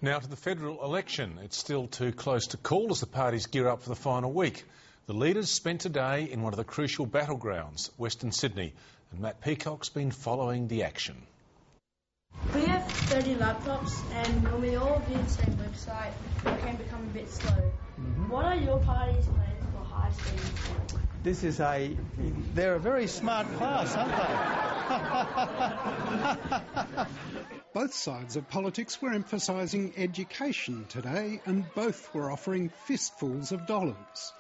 Now to the federal election. It's still too close to call as the parties gear up for the final week. The leaders spent today in one of the crucial battlegrounds, Western Sydney, and Matt Peacock's been following the action. We have 30 laptops, and when we all view the same website, it can become a bit slow. What are your party's plans for high speed? They're a very smart class, aren't they? Both sides of politics were emphasising education today, and both were offering fistfuls of dollars.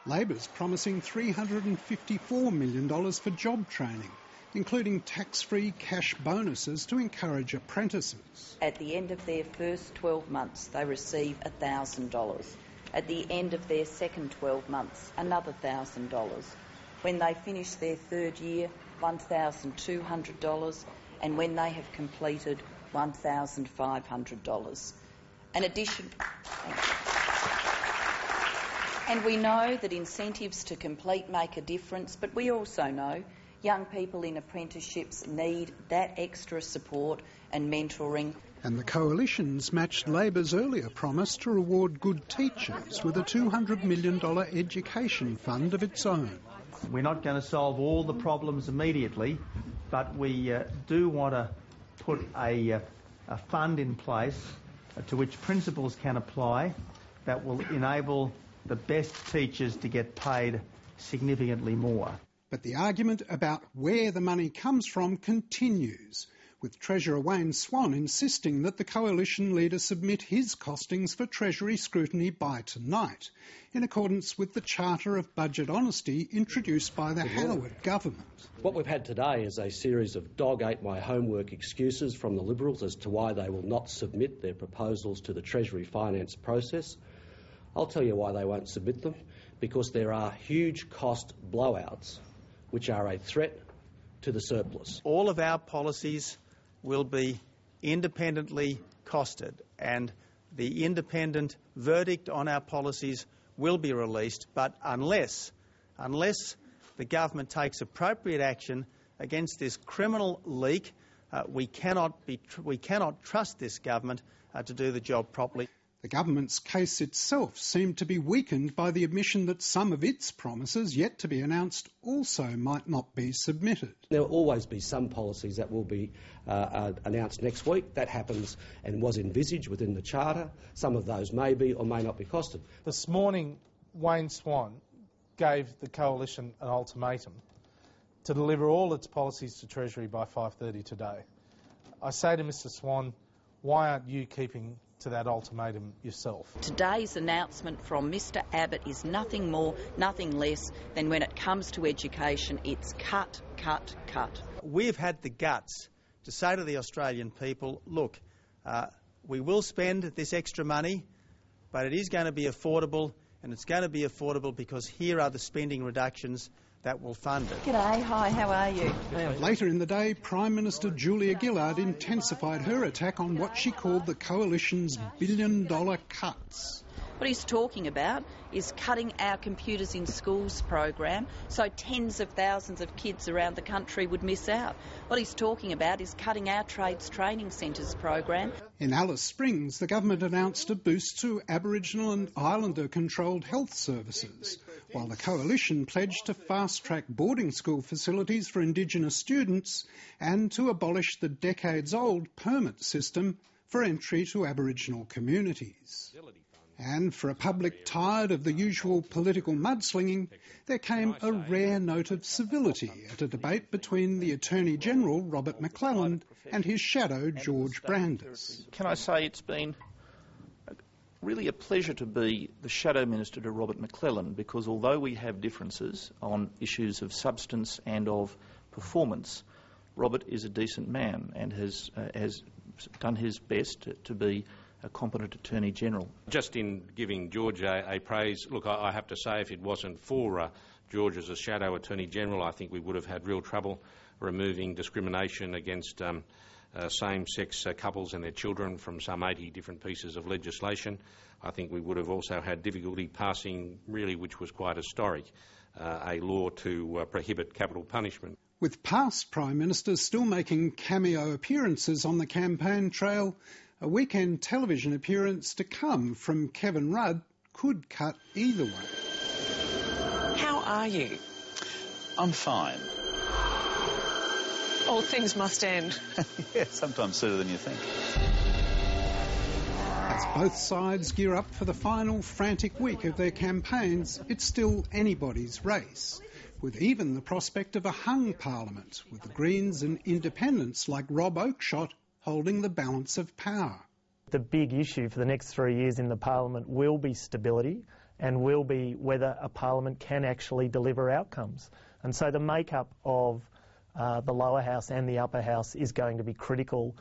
Labor's promising $354 million for job training, including tax-free cash bonuses to encourage apprentices. At the end of their first 12 months, they receive $1,000. At the end of their second 12 months, another $1,000. When they finish their third year, $1,200, and when they have completed, $1,500. And we know that incentives to complete make a difference, but we also know young people in apprenticeships need that extra support and mentoring. And the coalitions matched Labor's earlier promise to reward good teachers with a $200 million education fund of its own. We're not going to solve all the problems immediately, but we do want to put a fund in place to which principals can apply that will enable the best teachers to get paid significantly more. But the argument about where the money comes from continues, with Treasurer Wayne Swan insisting that the coalition leader submit his costings for Treasury scrutiny by tonight, in accordance with the Charter of Budget Honesty introduced by the Howard government. What we've had today is a series of dog-ate-my-homework excuses from the Liberals as to why they will not submit their proposals to the Treasury finance process. I'll tell you why they won't submit them, because there are huge cost blowouts which are a threat to the surplus. All of our policies will be independently costed, and the independent verdict on our policies will be released, but unless the government takes appropriate action against this criminal leak, we cannot trust this government to do the job properly. The government's case itself seemed to be weakened by the admission that some of its promises, yet to be announced, also might not be submitted. There will always be some policies that will be announced next week. That happens and was envisaged within the Charter. Some of those may be or may not be costed. This morning, Wayne Swan gave the coalition an ultimatum to deliver all its policies to Treasury by 5:30 today. I say to Mr Swan, why aren't you keeping to that ultimatum yourself? Today's announcement from Mr Abbott is nothing more, nothing less than when it comes to education, it's cut, cut, cut. We've had the guts to say to the Australian people, look, we will spend this extra money, but it is going to be affordable, and it's going to be affordable because here are the spending reductions that will fund it. G'day, hi, how are you? Later in the day, Prime Minister Julia Gillard intensified her attack on what she called the coalition's billion-dollar cuts. What he's talking about is cutting our Computers in Schools program so tens of thousands of kids around the country would miss out. What he's talking about is cutting our Trades Training Centres program. In Alice Springs, the government announced a boost to Aboriginal and Islander-controlled health services, while the coalition pledged to fast-track boarding school facilities for Indigenous students and to abolish the decades-old permit system for entry to Aboriginal communities. And for a public tired of the usual political mudslinging, there came a rare note of civility at a debate between the Attorney-General, Robert McClelland, and his shadow, George Brandis. Can I say it's been really a pleasure to be the Shadow Minister to Robert McClelland, because although we have differences on issues of substance and of performance, Robert is a decent man and has done his best to be a competent Attorney-General. Just in giving George a praise, look, I have to say if it wasn't for George as a Shadow Attorney-General, I think we would have had real trouble removing discrimination against same-sex couples and their children from some 80 different pieces of legislation. I think we would have also had difficulty passing, really, which was quite historic, a law to prohibit capital punishment. With past Prime Ministers still making cameo appearances on the campaign trail, A weekend television appearance to come from Kevin Rudd could cut either way. How are you? I'm fine. All things must end. Yeah, sometimes sooner than you think. As both sides gear up for the final frantic week of their campaigns, it's still anybody's race, with even the prospect of a hung parliament, with the Greens and independents like Rob Oakeshott holding the balance of power. The big issue for the next 3 years in the parliament will be stability and will be whether a parliament can actually deliver outcomes. And so the makeup of the lower house and the upper house is going to be critical.